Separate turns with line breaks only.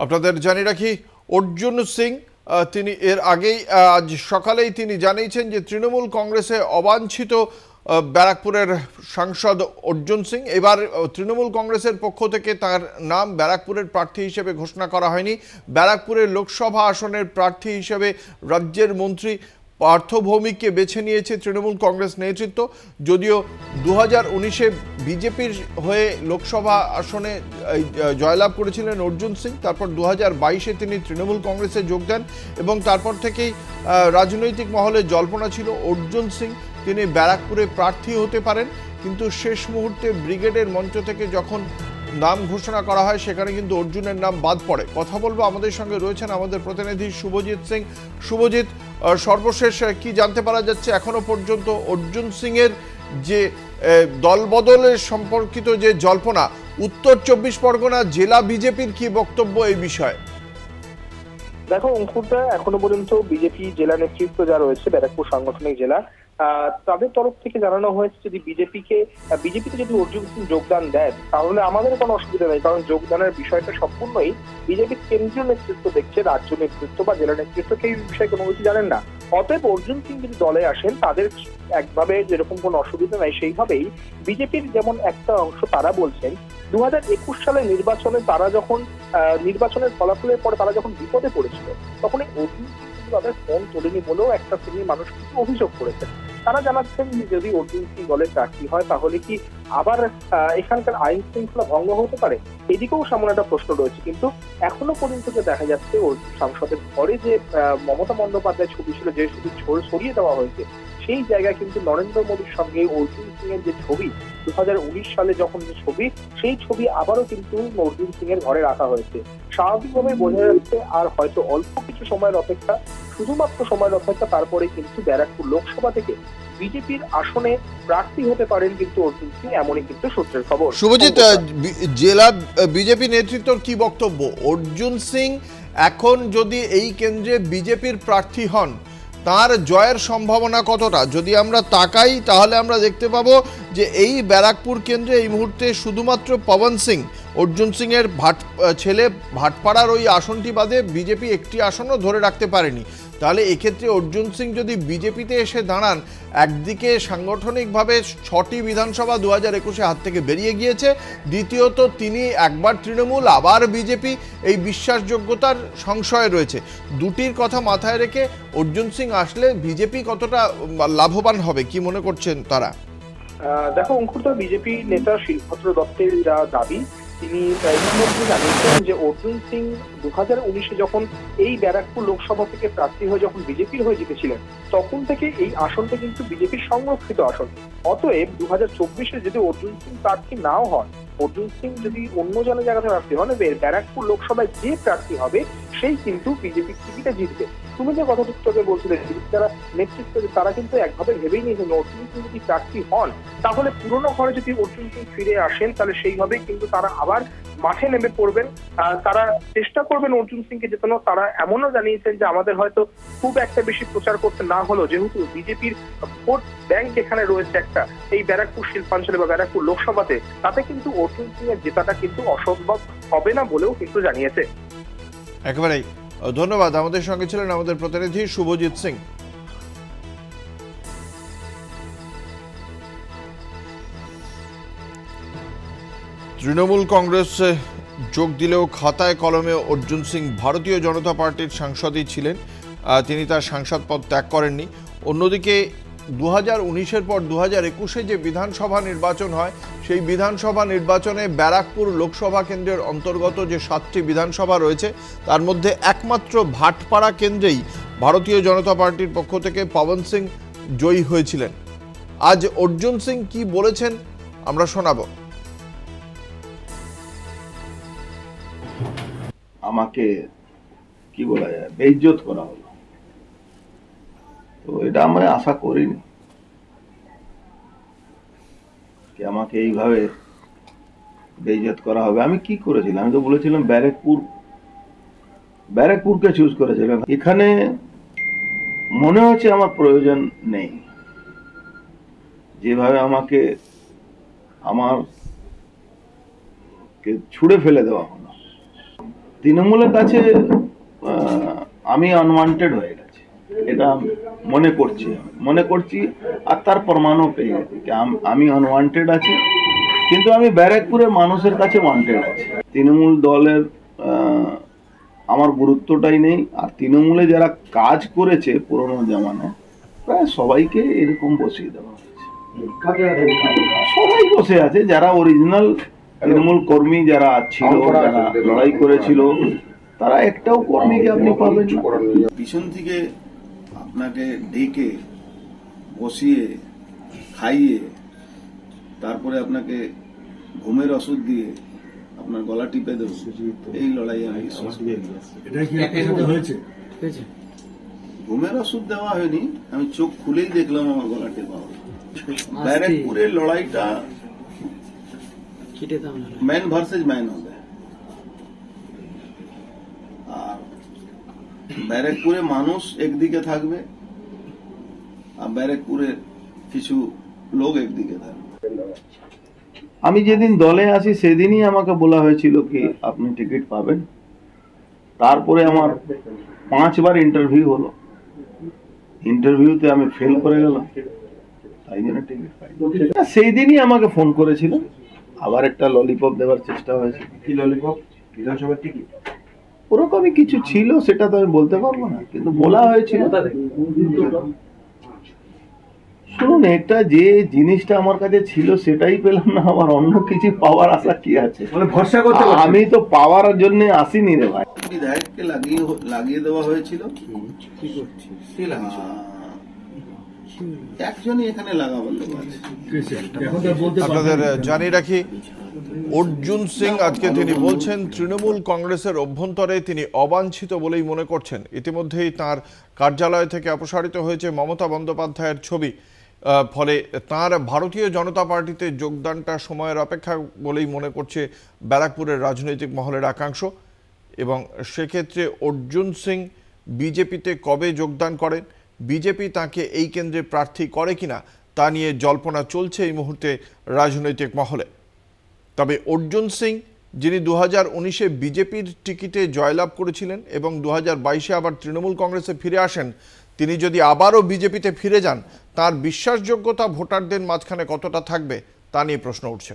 আপনাদের জানিয়ে রাখি অর্জুন সিং তিনি এর আগেই আজ সকালেই তিনি জানিয়েছেন যে তৃণমূল কংগ্রেসে অবাঞ্ছিত ব্যারাকপুরের সাংসদ অর্জুন সিং। এবার তৃণমূল কংগ্রেসের পক্ষ থেকে তার নাম ব্যারাকপুরের প্রার্থী হিসেবে ঘোষণা করা হয়নি। ব্যারাকপুরের লোকসভা আসনের প্রার্থী হিসেবে রাজ্যের মন্ত্রী পার্থ ভৌমিককে বেছে নিয়েছে তৃণমূল কংগ্রেস নেতৃত্ব। যদিও 2019-এ বিজেপির হয়ে লোকসভা আসনে জয়লাভ করেছিলেন অর্জুন সিং, তারপর 2022-এ তিনি তৃণমূল কংগ্রেসে যোগ দেন এবং তারপর থেকেই রাজনৈতিক মহলে জল্পনা ছিল অর্জুন সিং তিনি ব্যারাকপুরে প্রার্থী হতে পারেন। কিন্তু শেষ মুহূর্তে ব্রিগেডের মঞ্চ থেকে যখন নাম ঘোষণা করা হয় সেখানে কিন্তু অর্জুনের নাম বাদ পড়ে। কথা বলবো, আমাদের সঙ্গে রয়েছেন আমাদের প্রতিনিধি শুভজিৎ সিং। শুভজিৎ, সর্বশেষ কি জানতে পারা যাচ্ছে এখনো পর্যন্ত অর্জুন সিং এর যে দলবদলের সম্পর্কিত যে জল্পনা, উত্তর 24 পরগনা জেলা বিজেপির কি বক্তব্য এই বিষয়ে?
দেখো অঙ্কুরদা, এখনো পর্যন্ত বিজেপি জেলা নেতৃত্ব যা রয়েছে ব্যারাকপুর সাংগঠনিক জেলা, তাদের তরফ থেকে জানানো হয়েছে যদি বিজেপিতে যদি অর্জুন সিং যোগদান দেন তাহলে আমাদের কোনো অসুবিধা নেই, কারণ যোগদানের বিষয়টা সম্পূর্ণই বিজেপির কেন্দ্রীয় নেতৃত্ব দেখছে, রাজ্য নেতৃত্ব বা জেলা নেতৃত্ব এই বিষয়ে কোনো কিছু জানেন না। অতএব অর্জুন সিং যদি দলে আসেন তাদের একভাবে যেরকম কোনো অসুবিধা নাই, সেইভাবেই বিজেপির যেমন একটা অংশ তারা বলছেন 2021 সালের নির্বাচনে তারা যখন নির্বাচনের ফলাফলের পরে তারা যখন বিপদে পড়েছিল তখন এই অর্জুন সিং কিন্তু তাদের ফোন তোলেনি বলেও একটা শ্রেণীর মানুষ কিন্তু অভিযোগ করেছেন। তারা জানাচ্ছেন যে যদি অর্জুন সিং দলের প্রার্থী হয় তাহলে কি আবার এখানকার আইন শৃঙ্খলা ভঙ্গ হতে পারে, এদিকেও সামনে একটা প্রশ্ন রয়েছে। কিন্তু এখনো পর্যন্ত যে দেখা যাচ্ছে সাংসদের ঘরে যে মমতা বন্দ্যোপাধ্যায় ছবি ছিল, যে ছবি সরিয়ে দেওয়া হয়েছে, সেই জায়গায় কিন্তু নরেন্দ্র মোদীর সঙ্গে অর্জুন সিং এর যে ছবি 2019 সালে যখন যে ছবি, সেই ছবি আবারও কিন্তু অর্জুন সিং এর ঘরে রাখা হয়েছে। স্বাভাবিকভাবে বোঝা যাচ্ছে আর হয়তো অল্প কিছু সময়ের অপেক্ষা, শুধুমাত্র সময়ের অপেক্ষা, তারপরে কিন্তু ব্যারাকপুর লোকসভা থেকে বিজেপির আসনে প্রার্থী হতে পারেন কিন্তু অর্জুন সিং, এমনই কিন্তু সূত্রের খবর।
শুভজিৎ, জেলা বিজেপি নেতৃত্বের কি বক্তব্য? অর্জুন সিং এখন যদি এই কেন্দ্রে বিজেপির প্রার্থী হন তার জয়ের সম্ভাবনা কতটা? যদি আমরা তাকাই তাহলে আমরা দেখতে পাবো যে এই ব্যারাকপুর কেন্দ্রে এই মুহূর্তে শুধুমাত্র পবন সিং, অর্জুন সিং এর ছেলে ভাটপাড়ার ওই আসনটি বাদে বিজেপি একটি আসনও ধরে রাখতে পারেনি। তাহলে এক্ষেত্রে অর্জুন সিং যদি বিজেপিতে এসে দাঁড়ান, একদিকে সাংগঠনিকভাবে 6টি বিধানসভা 2021-এ হাত থেকে বেরিয়ে গিয়েছে, দ্বিতীয়ত তিনি একবার তৃণমূল আবার বিজেপি, এই বিশ্বাসযোগ্যতার সংশয় রয়েছে। দুটির কথা মাথায় রেখে অর্জুন সিং আসলে বিজেপি কতটা লাভবান হবে কি মনে করছেন তারা?
দেখো অঙ্কুরদা, বিজেপি নেতা শিলভদ্র দত্তের যা দাবি, তিনি ইতিমধ্যে জানিয়েছেন যে অর্জুন সিং 2019-এ যখন এই ব্যারাকপুর লোকসভা থেকে প্রার্থী হয়ে যখন বিজেপির হয়ে জিতেছিলেন তখন থেকে এই আসনটা কিন্তু বিজেপির সংরক্ষিত আসন। অতএব 2024-এ যদি অর্জুন সিং প্রার্থী নাও হন, অর্জুন সিং যদি অন্য জনের জায়গাতে প্রার্থী হন, ব্যারাকপুর লোকসভায় যে প্রার্থী হবে সেই কিন্তু বিজেপির টিকিটে জিতবে। তুমি যে কথাটা বলছিলে, যারা নেতৃত্ব তারা কিন্তু একভাবে ভেবেই নিয়েছেন অর্জুন সিং যদি প্রার্থী হন তাহলে পুরোনো ঘরে যদি অর্জুন সিং ফিরে আসেন তাহলে সেইভাবে কিন্তু তারা আবার মাঠে নেমে পড়বেন, তারা চেষ্টা করবেন অর্জুন সিংকে জেতানো। তারা এমনও জানিয়েছেন যে আমাদের হয়তো খুব একটা বেশি প্রচার করতে না হলেও যেহেতু বিজেপির ভোট ব্যাংক এখানে রয়েছে একটা এই ব্যারাকপুর শিল্পাঞ্চলে বা ব্যারাকপুর লোকসভাতে, তাতে কিন্তু অর্জুন সিং এর জেতাটা কিন্তু অসম্ভব হবে না বলেও কিন্তু জানিয়েছে।
একেবারেই ধন্যবাদ। আমাদের সঙ্গে ছিলেন আমাদের প্রতিনিধি শুভজিৎ সিং। তৃণমূল কংগ্রেসে যোগ দিলেও খাতায় কলমে অর্জুন সিং ভারতীয় জনতা পার্টির সাংসদই ছিলেন, তিনি তার সাংসদ পদ ত্যাগ করেননি। অন্যদিকে 2019-এর পর 2021-এ যে বিধানসভা নির্বাচন হয় সেই বিধানসভা নির্বাচনে ব্যারাকপুর লোকসভা কেন্দ্রের অন্তর্গত যে 7টি বিধানসভা রয়েছে তার মধ্যে একমাত্র ভাটপাড়া কেন্দ্রেই ভারতীয় জনতা পার্টির পক্ষ থেকে পবন সিং জয়ী হয়েছিলেন। আজ অর্জুন সিং কি বলেছেন আমরা শোনাবো।
আমাকে কি বলা যায়, বেইজ্জত করা হলো, তো এটা আমরা আশা করিনি যে আমাকে এইভাবে বেইজ্জত করা হবে। আমি কি করেছিলাম? আমি তো বলেছিলাম ব্যারাকপুরকে চুজ করেছিলাম। এখানে মনে হচ্ছে আমার প্রয়োজন নেই, যেভাবে আমাকে ছুড়ে ফেলে দেওয়া হলো। তৃণমূলের কাছে আমি আনওয়ান্টেড হয়ে গেছি, এটা মনে করছি আর তার প্রমাণও পেয়ে গেছি যে আমি আনওয়ান্টেড আছি, কিন্তু আমি ব্যারাকপুরের মানুষের কাছে ওয়ান্টেড আছি। তৃণমূল দলের আমার গুরুত্বটাই নেই। আর তৃণমূলে যারা কাজ করেছে পুরোনো জামানায় প্রায় সবাইকে এরকম বসিয়ে দেওয়া হয়েছে। সবাই বসে আছে, যারা অরিজিনাল তৃণমূল কর্মী যারা ছিল, যারা লড়াই করেছিল, তারা একটাও কর্মীকে আপনি পাবেন না। পিছন থেকে আপনাকে ডেকে বসিয়ে খাইয়ে তারপরে আপনাকে ঘুমের ওষুধ দিয়ে আপনার গলা টিপে দেব, এই লড়াই আমি ঘুমের ওষুধ দেওয়া হয়নি, আমি চোখ খুলেই দেখলাম আমার গলা টেপা হবে। ব্যারাকপুরের লড়াইটা ম্যান ভার্সেস ম্যান হবে। আর ব্যারাকপুরে মানুষ একদিকে থাকবে আর ব্যারাকপুরের কিছু লোক একদিকে থাকবে। আমি যেদিন দলে আসি সেদিনই আমাকে বলা হয়েছিল কি আপনি টিকিট পাবেন। তারপরে আমার 5 বার ইন্টারভিউ হলো, ইন্টারভিউতে আমি ফেল করে গেলাম, তাই জন্য টিকিট পাই। সেই দিনই আমাকে ফোন করেছিল, আবার একটা ললিপপ দেওয়ার চেষ্টা হয়েছে। কি ললিপপ? বিধানসভার টিকিট ওরকমই কিছু ছিল, সেটা তো আমি বলতে পারবো না, কিন্তু বলা হয়েছিল। শুনুন, এটা যে জিনিসটা আমার কাছে ছিল সেটাই পেলাম না, আমার অন্য কিছু পাওয়ার আশা কি আছে? ভরসা করতে আমি তো পাওয়ার জন্য আসিনি রে ভাই। বিধায়ককে লাগিয়ে দেওয়া হয়েছিল, একজনই এখানে লাগাবার লোক আছে।
আপনাদের জানিয়ে রাখি, অর্জুন সিং আজকে তিনি বলছেন তৃণমূল কংগ্রেসের অভ্যন্তরে তিনি অবাঞ্ছিত বলেই মনে করছেন। ইতিমধ্যেই তার কার্যালয় থেকে অপসারিত হয়েছে মমতা বন্দ্যোপাধ্যায়ের ছবি, ফলে তার ভারতীয় জনতা পার্টিতে যোগদানটা সময়ের অপেক্ষা বলেই মনে করছে ব্যারাকপুরের রাজনৈতিক মহলের একাংশ। এবং সেক্ষেত্রে অর্জুন সিং বিজেপিতে কবে যোগদান করেন, বিজেপি তাকে এই কেন্দ্রে প্রার্থী করে কিনা তা নিয়ে জল্পনা চলছে এই মুহূর্তে রাজনৈতিক মহলে। তবে অর্জুন সিং, যিনি 2019-এ বিজেপির টিকিটে জয়লাভ করেছিলেন এবং 2022-এ আবার তৃণমূল কংগ্রেসে ফিরে আসেন, তিনি যদি আবারও বিজেপিতে ফিরে যান, তার বিশ্বাসযোগ্যতা ভোটারদের মাঝখানে কতটা থাকবে তা নিয়ে প্রশ্ন উঠছে।